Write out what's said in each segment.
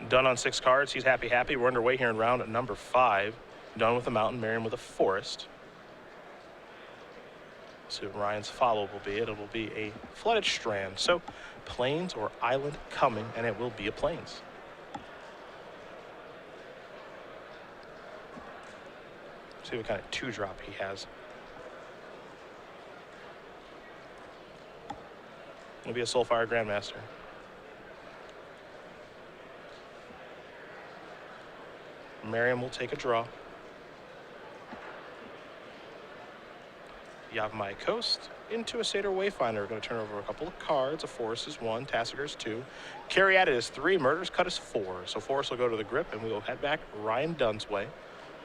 Dunn on 6 cards. He's happy. We're underway here in round number 5. Dunn with a mountain, Merriam with a forest. So Ryan's follow will be it. It will be a flooded strand. So plains or island coming, and it will be a plains. See what kind of 2-drop he has. It'll be a Soulfire Grandmaster. Merriam will take a draw. Yavimaya Coast into a Satyr Wayfinder. We're going to turn over a couple of cards. A Forest is 1, Tassiger is 2. Caryatid is 3, Murder's Cut is 4. So Forest will go to the grip, and we will head back Ryan Dunn's way,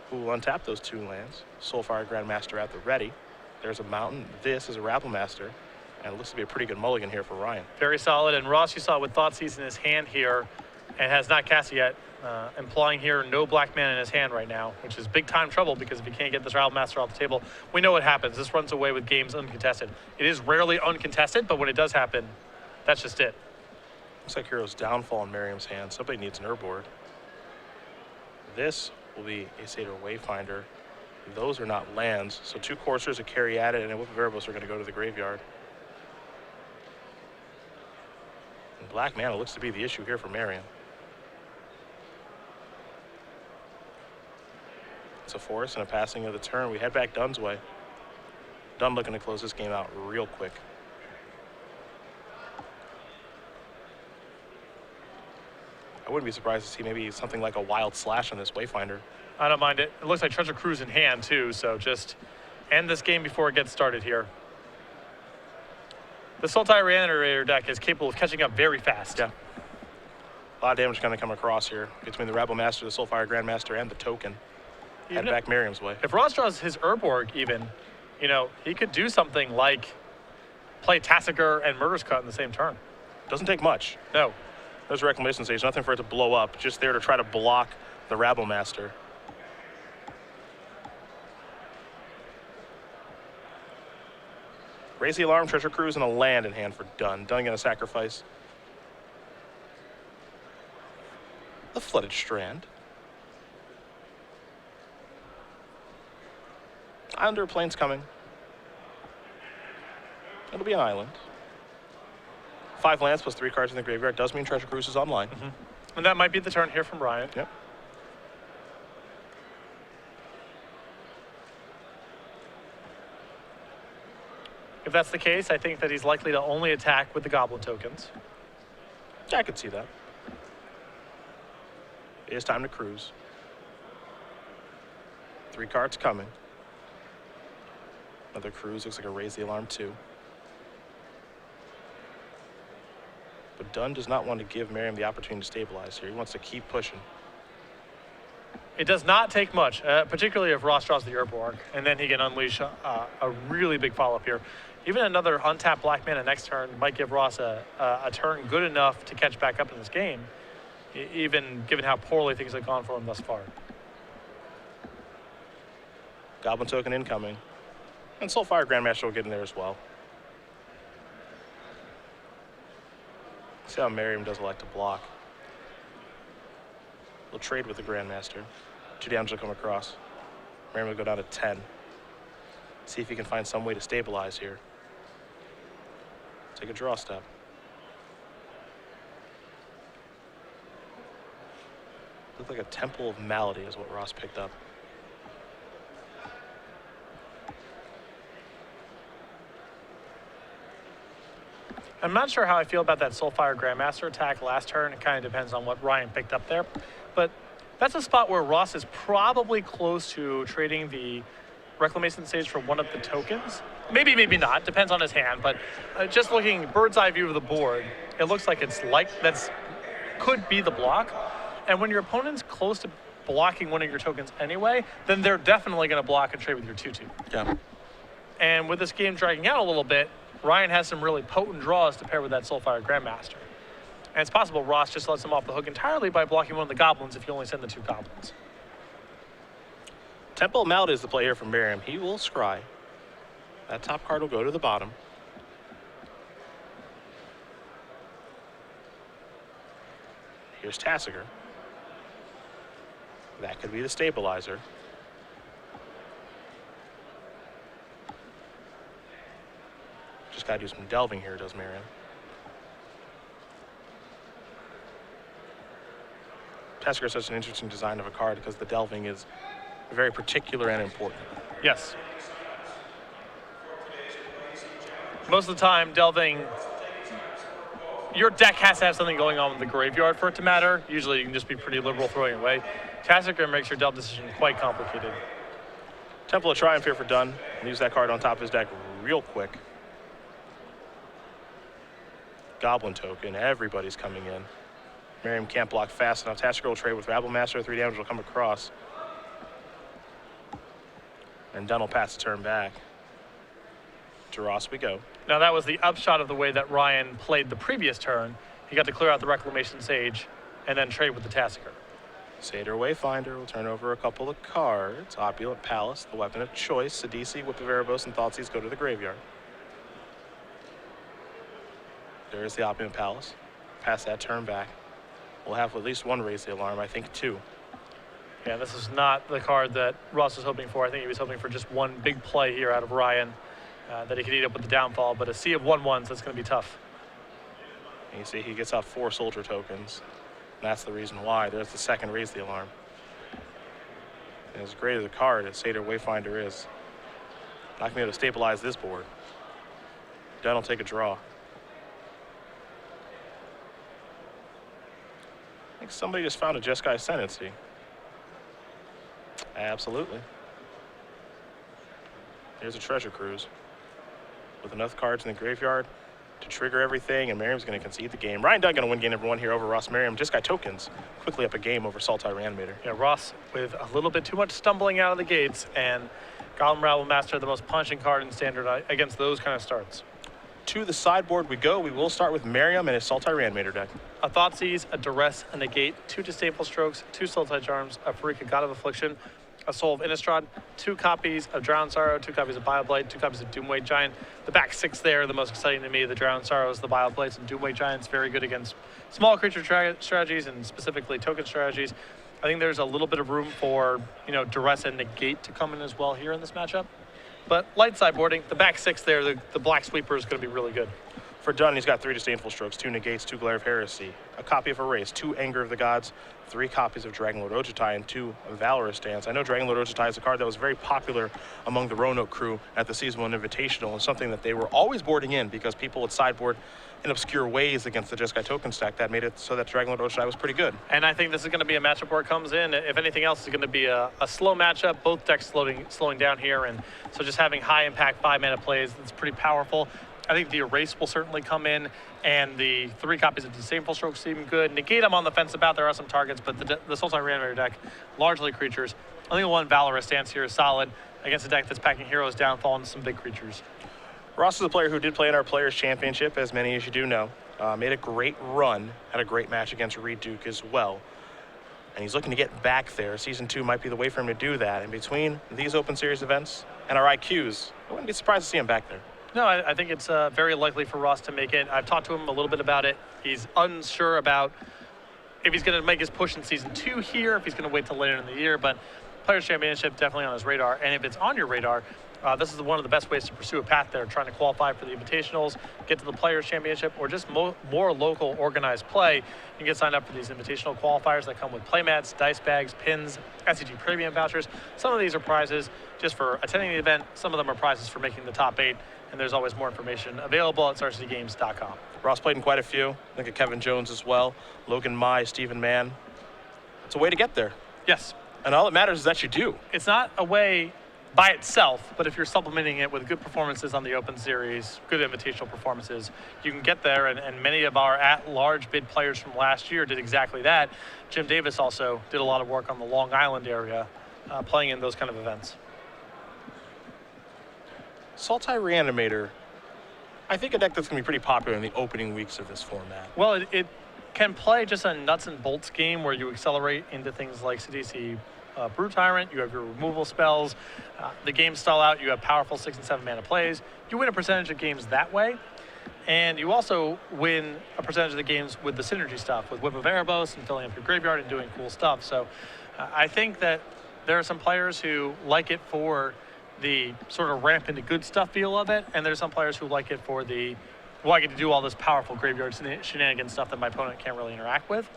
who will untap those 2 lands. Soulfire Grandmaster at the ready. There's a mountain. This is a Rabblemaster. And it looks to be a pretty good mulligan here for Ryan. Very solid. And Ross, you saw with Thoughtseize in his hand here and has not cast it yet, implying here no black mana in his hand right now, which is big time trouble because if he can't get this Rabblemaster off the table, we know what happens. This runs away with games uncontested. It is rarely uncontested, but when it does happen, that's just it. Looks like Hero's Downfall in Merriam's hand. Somebody needs an Urboard. This will be a Satyr Wayfinder. Those are not lands, so 2 Coursers, a Caryatid, and a Whip of Erebos are going to go to the graveyard. And black mana looks to be the issue here for Merriam. It's a forest and a passing of the turn. We head back Dunn's way. Dunn looking to close this game out real quick. I wouldn't be surprised to see maybe something like a Wild Slash on this Wayfinder. I don't mind it. It looks like Treasure Cruise in hand too, so just end this game before it gets started here. The Sultai Reanimator deck is capable of catching up very fast. Yeah. A lot of damage going to come across here between the Rabblemaster, the Soulfire Grandmaster, and the token. Head back Merriam's way. If Ross draws his Urborg even, you know, he could do something like play Tassiger and Murder's Cut in the same turn. Doesn't take much. No. There's a Reclamation Stage. Nothing for it to blow up. Just there to try to block the Rabblemaster. Raise the Alarm, Treasure Cruise, and a land in hand for Dunn. Dunn going to sacrifice the Flooded Strand. Islander Plains coming. It'll be an island. 5 lands plus 3 cards in the graveyard does mean Treasure Cruise is online. And that might be the turn here from Ryan. Yep. If that's the case, I think that he's likely to only attack with the Goblin tokens. Yeah, I could see that. It is time to cruise. 3 cards coming. Another cruise, looks like a Raise the Alarm 2. But Dunn does not want to give Merriam the opportunity to stabilize here. He wants to keep pushing. It does not take much, particularly if Ross draws the Urborg, and then he can unleash a really big follow-up here. Even another untapped black mana next turn might give Ross a turn good enough to catch back up in this game, even given how poorly things have gone for him thus far. Goblin token incoming. And Soulfire Grandmaster will get in there as well. See how Merriam does elect to block. We'll trade with the Grandmaster. 2 damage will come across. Merriam will go down to 10. See if he can find some way to stabilize here. Take a draw step. Looks like a Temple of Malady is what Ross picked up. I'm not sure how I feel about that Soulfire Grandmaster attack last turn. It kind of depends on what Ryan picked up there. But that's a spot where Ross is probably close to trading the Reclamation Stage for one of the tokens. Maybe, maybe not. Depends on his hand. But just looking bird's eye view of the board, it looks like it's could be the block. And when your opponent's close to blocking one of your tokens anyway, then they're definitely going to block and trade with your 2/2. Yeah. And with this game dragging out a little bit, Ryan has some really potent draws to pair with that Soulfire Grandmaster. And it's possible Ross just lets him off the hook entirely by blocking one of the Goblins if you only send the 2 Goblins. Temple of Malady is the play here from Merriam. He will scry. That top card will go to the bottom. Here's Tassiger. That could be the stabilizer. Just got to do some delving here, does Merriam. Tasker is such an interesting design of a card because the delving is very particular and important. Yes. Most of the time, delving, your deck has to have something going on with the graveyard for it to matter. Usually you can just be pretty liberal throwing it away. Tasker makes your delve decision quite complicated. Temple of Triumph here for Dunn. Use that card on top of his deck real quick. Goblin token, everybody's coming in. Merriam can't block fast enough. Tasker will trade with Rabble Master, 3 damage will come across. And Dunn will pass the turn back. To Ross we go. Now that was the upshot of the way that Ryan played the previous turn. He got to clear out the Reclamation Sage and then trade with the Tasker. Satyr Wayfinder will turn over a couple of cards. Opulent Palace, the weapon of choice. Sidisi, Whip of Erebos, and Thoughtseize go to the graveyard. There is the Opulent Palace. Pass that turn back. We'll have at least one Raise the Alarm, I think 2. Yeah, this is not the card that Ross was hoping for. I think he was hoping for just one big play here out of Ryan that he could eat up with the downfall, but a sea of 1/1s, that's going to be tough. And you see he gets out 4 soldier tokens. That's the reason why. There's the second Raise the Alarm. And as great as a card as Satyr Wayfinder is, not going to be able to stabilize this board. Dunn will take a draw. I think somebody just found a Jeskai Ascendancy. Absolutely. Here's a Treasure Cruise with enough cards in the graveyard to trigger everything, and Merriam's going to concede the game. Ryan Dunn going to win game number 1 here over Ross Merriam. Jeskai tokens quickly up a game over Sultai Reanimator. Yeah, Ross with a little bit too much stumbling out of the gates, and Goblin Rabble Master, the most punching card in Standard against those kind of starts. To the sideboard we go. We will start with Merriam and his Sultai Reanimator deck. A Thoughtseize, a Duress, a Negate, 2 Disdainful Strokes, 2 Sultai Charms, a Pharika, God of Affliction, a Soul of Innistrad, 2 copies of Drowned Sorrow, 2 copies of Bioblight, 2 copies of Doomweight Giant. The back 6 there, the most exciting to me, the Drowned Sorrows, the Bioblights, and Doomweight Giants, very good against small creature strategies and specifically token strategies. I think there's a little bit of room for, Duress and Negate to come in as well here in this matchup. But light sideboarding, the back 6 there, the Black Sweeper is going to be really good. For Dunn, he's got 3 Disdainful Strokes, 2 Negates, 2 Glare of Heresy, a copy of Erase, 2 Anger of the Gods, 3 copies of Dragonlord Ojutai, and 2 Valorous Dance. I know Dragonlord Ojutai is a card that was very popular among the Roanoke crew at the Season 1 Invitational, and something that they were always boarding in because people would sideboard in obscure ways against the Jeskai token stack. That made it so that Dragonlord Ojutai was pretty good. And I think this is going to be a matchup where it comes in. If anything else, it's going to be a slow matchup. Both decks slowing down here, and so just having high impact 5-mana plays, that's pretty powerful. I think the Erase will certainly come in, and the 3 copies of Disdainful Strokes seem good. Negate, I'm on the fence about. There are some targets, but the Sultai Reanimator deck, largely creatures. I think the one Valorous Stance here is solid against a deck that's packing Heroes, Downfall, and some big creatures. Ross is a player who did play in our Players' Championship, as many as you do know. Made a great run, had a great match against Reed Duke as well. And he's looking to get back there. Season 2 might be the way for him to do that. And between these Open Series events and our IQs, I wouldn't be surprised to see him back there. No, I think it's very likely for Ross to make it. I've talked to him a little bit about it. He's unsure about if he's going to make his push in Season 2 here, if he's going to wait till later in the year, but Players' Championship definitely on his radar. And if it's on your radar, this is one of the best ways to pursue a path there, trying to qualify for the Invitationals, get to the Players' Championship, or just more local organized play. You can get signed up for these Invitational qualifiers that come with playmats, dice bags, pins, SCG Premium vouchers. Some of these are prizes just for attending the event. Some of them are prizes for making the top 8. And there's always more information available at StarCityGames.com. Ross played in quite a few. Look at Kevin Jones as well, Logan Mai, Stephen Mann. It's a way to get there. Yes. And all that matters is that you do. It's not a way by itself, but if you're supplementing it with good performances on the Open Series, good invitational performances, you can get there. And many of our at-large bid players from last year did exactly that. Jim Davis also did a lot of work on the Long Island area, playing in those kind of events. Sultai Reanimator, I think a deck that's going to be pretty popular in the opening weeks of this format. Well, it can play just a nuts and bolts game where you accelerate into things like CDC Brew Tyrant, you have your removal spells, the games stall out, you have powerful 6 and 7 mana plays. You win a percentage of games that way, and you also win a percentage of the games with the synergy stuff, with Whip of Erebos and filling up your graveyard and doing cool stuff. So I think that there are some players who like it for the sort of ramp into good stuff feel of it, and there's some players who like it for the, well, I get to do all this powerful graveyard shenanigans stuff that my opponent can't really interact with.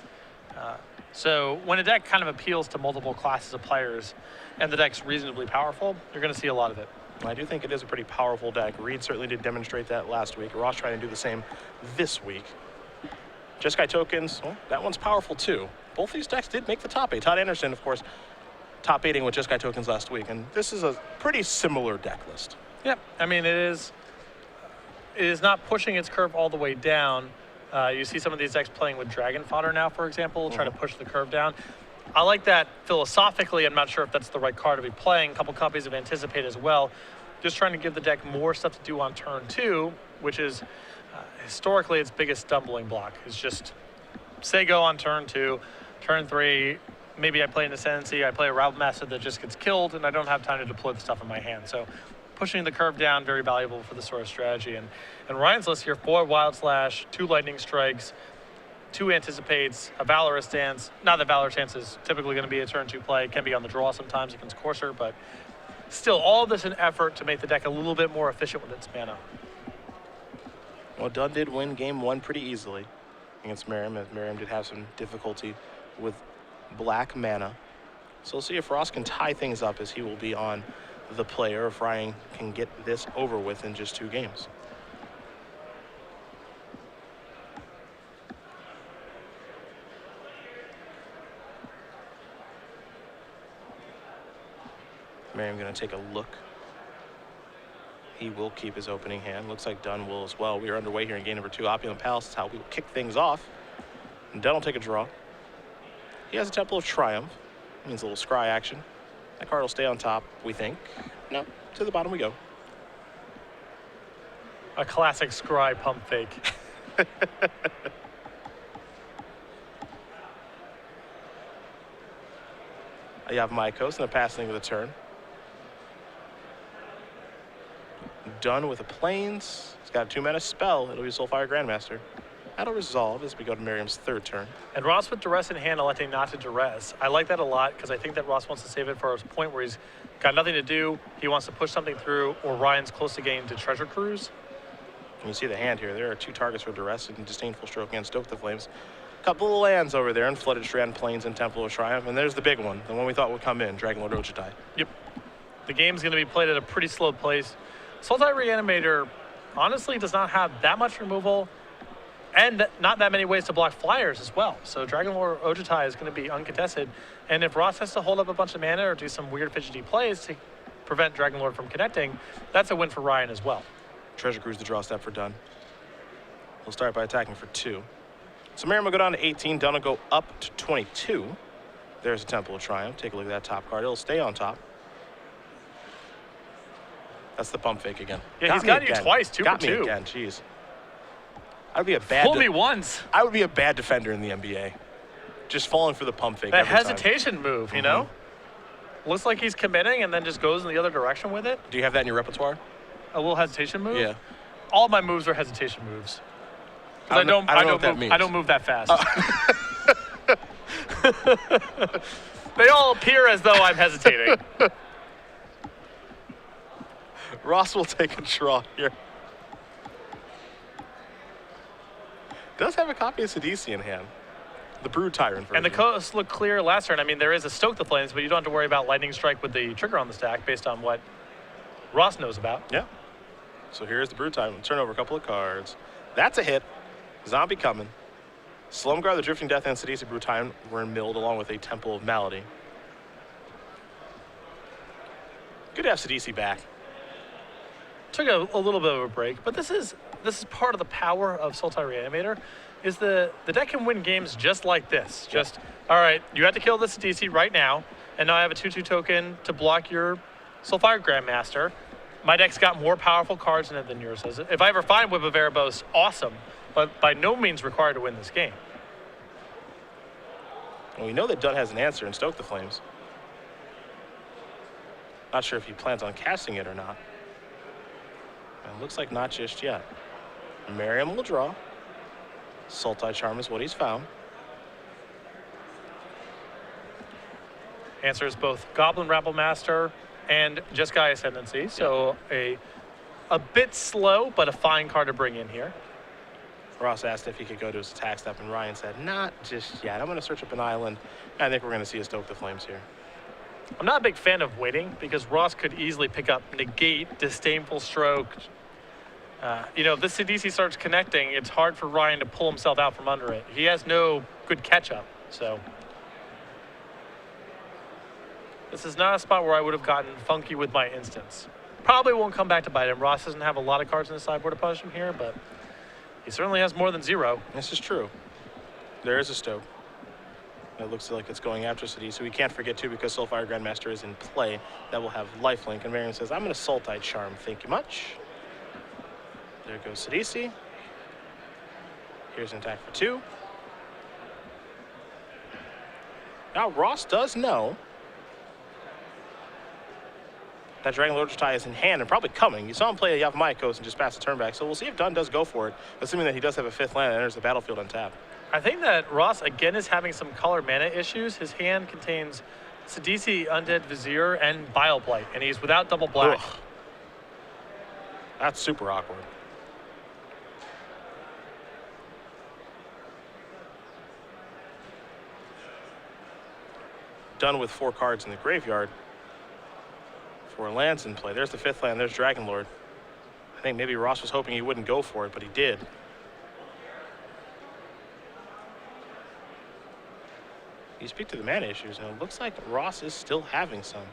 So when a deck kind of appeals to multiple classes of players and the deck's reasonably powerful, you're going to see a lot of it. I do think it is a pretty powerful deck. Reed certainly did demonstrate that last week. Ross trying to do the same this week. Jeskai tokens, well, that one's powerful too. Both these decks did make the top 8. Todd Anderson, of course, top 8ing with Jeskai tokens last week, and this is a pretty similar deck list. Yep, I mean, it is not pushing its curve all the way down. You see some of these decks playing with Dragon Fodder now, for example, trying to push the curve down. I like that philosophically. I'm not sure if that's the right card to be playing. A couple copies of Anticipate as well. Just trying to give the deck more stuff to do on turn 2, which is historically its biggest stumbling block. Is just say go on turn 2, turn 3, maybe I play an Ascendancy, I play a Route Master that just gets killed, and I don't have time to deploy the stuff in my hand. So pushing the curve down, very valuable for this sort of strategy. And Ryan's list here, 4 Wild Slash, 2 Lightning Strikes, 2 Anticipates, a Valorous Stance. Not that Valorous Stance is typically going to be a turn 2 play. It can be on the draw sometimes against Courser, but still, all of this an effort to make the deck a little bit more efficient with its mana. Well, Dunn did win game 1 pretty easily against Merriam, as Merriam did have some difficulty with black mana. So we'll see if Ross can tie things up, as he will be on the player, if Ryan can get this over with in just 2 games. Merriam going to take a look. He will keep his opening hand. Looks like Dunn will as well. We are underway here in game number 2. Opulent Palace is how we will kick things off. And Dunn will take a draw. He has a Temple of Triumph. Means a little scry action. That card will stay on top, we think. No, to the bottom we go. A classic scry pump fake. You have Mycos and a passing of the turn. Dunn with a Plains. He's got a 2-mana spell. It'll be Soulfire Grandmaster. That'll resolve as we go to Merriam's 3rd turn. And Ross with Duress in hand, electing not to Duress. I like that a lot, because I think that Ross wants to save it for a point where he's got nothing to do. He wants to push something through, or Ryan's close to getting to Treasure Cruise. And you see the hand here. There are 2 targets for Duress and Disdainful Stroke and Stoke the Flames. Couple of lands over there in Flooded Strand, Plains, and Temple of Triumph. And there's the big one, the one we thought would come in, Dragonlord Ojutai. Yep. The game's going to be played at a pretty slow pace. Sultai Reanimator honestly does not have that much removal, and not that many ways to block flyers as well. So Dragonlord Ojutai is going to be uncontested. And if Ross has to hold up a bunch of mana or do some weird fidgety plays to prevent Dragonlord from connecting, that's a win for Ryan as well. Treasure Cruise the draw step for Dunn. He'll start by attacking for 2. So Merriam will go down to 18. Dunn will go up to 22. There's a Temple of Triumph. Take a look at that top card. It'll stay on top. That's the pump fake again. Yeah, he's got you twice, 2 got for 2. Got me again, jeez. I would be a bad. Fool me once. I would be a bad defender in the NBA. Just falling for the pump fake. That every hesitation move, you know? Looks like he's committing and then just goes in the other direction with it. Do you have that in your repertoire? A little hesitation move? Yeah. All of my moves are hesitation moves. I don't move that fast. They all appear as though I'm hesitating. Ross will take a draw here. Does have a copy of Sidisi in hand. The Brood Tyrant version. And the coast looked clear last turn. I mean, there is a Stoke the Flames, but you don't have to worry about Lightning Strike with the trigger on the stack based on what Ross knows about. Yeah. So here's the Brood Tyrant. Turn over a couple of cards. That's a hit. Zombie coming. Slumgar, the Drifting Death, and Sidisi Brood Tyrant were milled along with a Temple of Malady. Good to have Sidisi back. Took a little bit of a break, but this is part of the power of Sultai Reanimator, is the deck can win games just like this. Just, all right, you have to kill this DC right now, and now I have a 2/2 token to block your Soulfire Grandmaster. My deck's got more powerful cards in it than yours does. If I ever find Whip of Erebos, awesome, but by no means required to win this game. Well, we know that Dunn has an answer in Stoke the Flames. Not sure if he plans on casting it or not. It looks like not just yet. Merriam will draw. Sultai Charm is what he's found. Answers both Goblin Rabblemaster and Jeskai Ascendancy. So a bit slow, but a fine card to bring in here. Ross asked if he could go to his attack step, and Ryan said, not just yet. I'm going to search up an island. I think we're going to see a Stoke the Flames here. I'm not a big fan of waiting because Ross could easily pick up Negate, Disdainful Stroke. If this Sidisi starts connecting, it's hard for Ryan to pull himself out from under it. He has no good catch-up, so. This is not a spot where I would have gotten funky with my instance. Probably won't come back to bite him. Ross doesn't have a lot of cards in the sideboard to punish him here, but he certainly has more than 0. This is true. There is a Stoke. It looks like it's going after Sidisi. So we can't forget, too, because Soulfire Grandmaster is in play, that will have lifelink. And Merriam says, I'm going to Sultai Charm. Thank you much. There goes Sidisi. Here's an attack for 2. Now, Ross does know that Dragonlord Ojutai is in hand and probably coming. You saw him play a Yavimaya and just pass the turn back. So we'll see if Dunn does go for it, assuming that he does have a 5th land and enters the battlefield untapped. I think that Ross, again, is having some color mana issues. His hand contains Sidisi, Undead Vizier, and Bile Blight, and he's without double black. Ugh. That's super awkward. Dunn with 4 cards in the graveyard. 4 lands in play. There's the 5th land. There's Dragonlord. I think maybe Ross was hoping he wouldn't go for it, but he did. You speak to the mana issues, and it looks like Ross is still having some.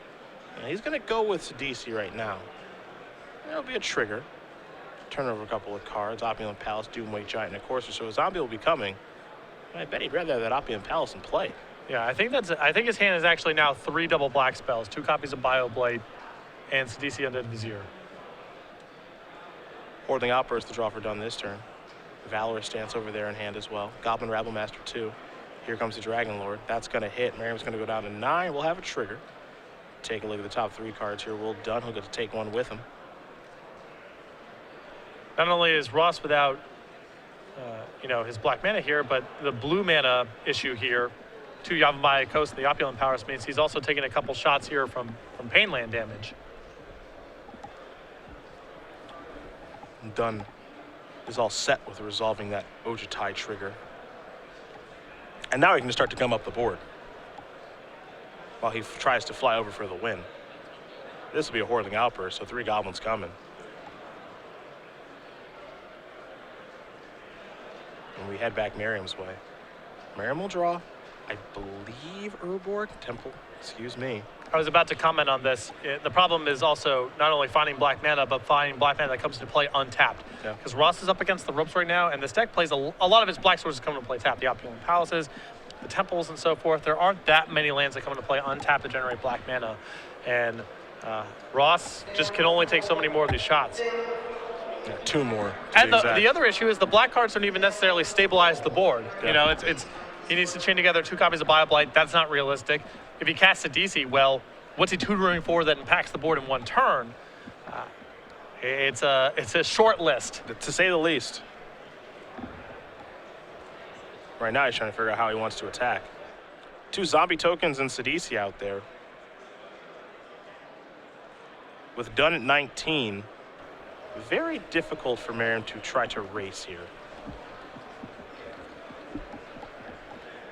And he's going to go with Sidisi right now. That'll be a trigger. Turn over a couple of cards. Opulent Palace, Doomwake Giant, and a Courser. So a zombie will be coming. I bet he'd rather have that Opulent Palace in play. Yeah, I think his hand is actually now 3 double black spells, 2 copies of BioBlade, and Sidisi Undead Vizier. Hoarding Outburst to draw for Dunn this turn. Valorous Stance over there in hand as well. Goblin Rabblemaster 2. Here comes the Dragonlord. That's going to hit. Merriam's going to go down to 9. We'll have a trigger. Take a look at the top 3 cards here. Will Dunn, he'll get to take 1 with him. Not only is Ross without, his black mana here, but the blue mana issue here, 2 Yavimaya Coast and the Opulent Powers means he's also taking a couple shots here from Painland damage. Dunn is all set with resolving that Ojutai trigger. And now he can start to come up the board while he tries to fly over for the win. This will be a Hoarding Outburst, so 3 goblins coming. And we head back Merriam's way. Merriam will draw, I believe, Urborg Temple. Excuse me. I was about to comment on this. The problem is also not only finding black mana, but finding black mana that comes into play untapped. Because Ross is up against the ropes right now, and this deck plays a lot of its black sources come into play tapped. The Opulent Palaces, the Temples, and so forth. There aren't that many lands that come into play untapped to generate black mana. And Ross just can only take so many more of these shots. Yeah, 2 more. And the other issue is the black cards don't even necessarily stabilize the board. Yeah. He needs to chain together 2 copies of BioBlight. That's not realistic. If he casts a DC, well, what's he tutoring for that impacts the board in 1 turn? It's a short list, to say the least. Right now he's trying to figure out how he wants to attack. 2 zombie tokens and Sidisi out there. With Dunn at 19, very difficult for Merriam to try to race here.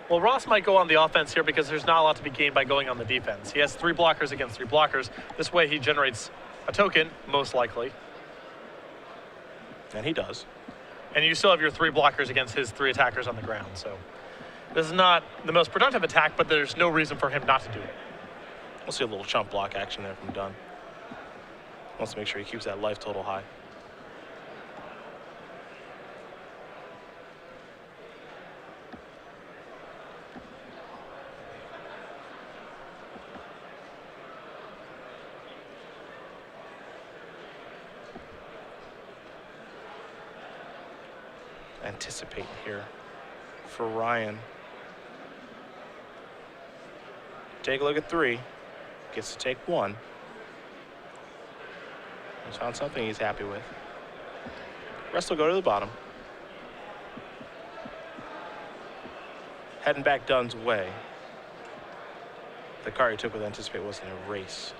Well, Ross might go on the offense here because there's not a lot to be gained by going on the defense. He has 3 blockers against 3 blockers. This way he generates a token, most likely. And he does. And you still have your 3 blockers against his 3 attackers on the ground. So this is not the most productive attack, but there's no reason for him not to do it. We'll see a little chump block action there from Dunn. Wants to make sure he keeps that life total high. Anticipate here for Ryan. Take a look at 3. Gets to take 1. He's found something he's happy with. Rest will go to the bottom. Heading back Dunn's way. The card he took with Anticipate was an Erase.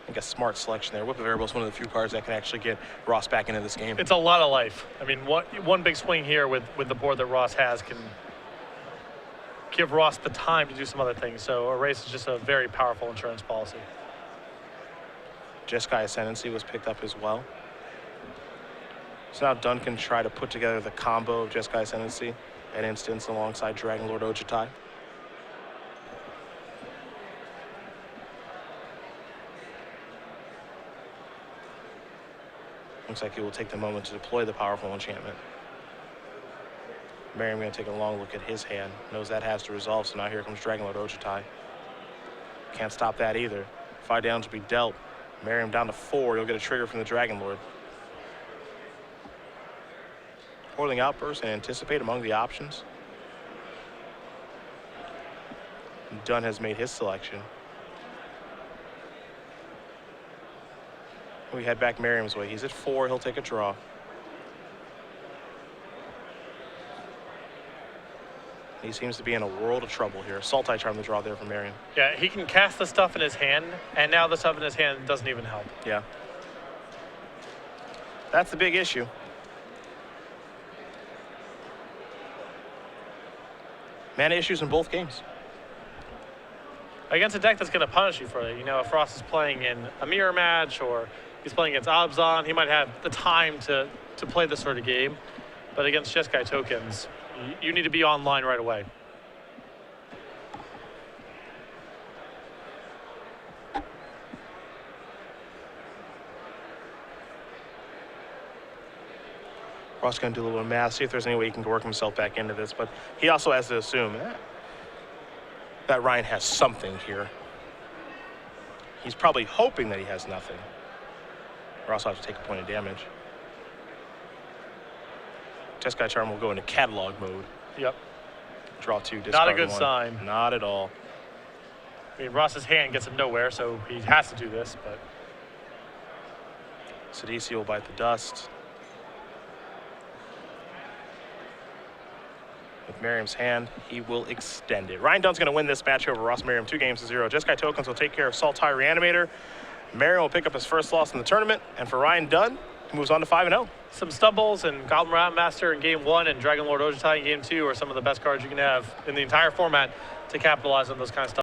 I think a smart selection there. Whip of Variable is one of the few cards that can actually get Ross back into this game. It's a lot of life. I mean, one big swing here with the board that Ross has can give Ross the time to do some other things. So Erase is just a very powerful insurance policy. Jeskai Ascendancy was picked up as well. So now Dunn can try to put together the combo of Jeskai Ascendancy at Instance alongside Dragonlord Ojutai. Looks like he will take the moment to deploy the powerful enchantment. Merriam going to take a long look at his hand. Knows that has to resolve, so now here comes Dragonlord Ojutai. Can't stop that either. 5 downs will be dealt. Merriam down to 4. He'll get a trigger from the Dragonlord. Whirling Outburst and Anticipate among the options. Dunn has made his selection. We head back Merriam's way. He's at 4. He'll take a draw. He seems to be in a world of trouble here. Sultai Charm the draw there for Merriam. Yeah, he can cast the stuff in his hand, and now the stuff in his hand doesn't even help. Yeah. That's the big issue. Mana issues in both games. Against a deck that's going to punish you for it. You know, if Ross is playing in a mirror match or he's playing against Abzan, he might have the time to play this sort of game. But against Jeskai tokens, you need to be online right away. Ross going to do a little bit of math, see if there's any way he can work himself back into this. But he also has to assume that Ryan has something here. He's probably hoping that he has nothing. Or also have to take a point of damage. Jeskai Charm will go into catalog mode. Yep. Draw 2, discard Not a good 1. sign. Not at all. I mean, Ross's hand gets him nowhere, so he has to do this, but... Sidisi will bite the dust. With Merriam's hand, he will extend it. Ryan Dunn's going to win this match over Ross Merriam 2-0. Jeskai tokens will take care of Sultai Reanimator. Merriam will pick up his first loss in the tournament. And for Ryan Dunn, he moves on to 5-0. Some stumbles and Goblin Rat Master in game 1 and Dragonlord Ojutai in game 2 are some of the best cards you can have in the entire format to capitalize on those kind of stuff.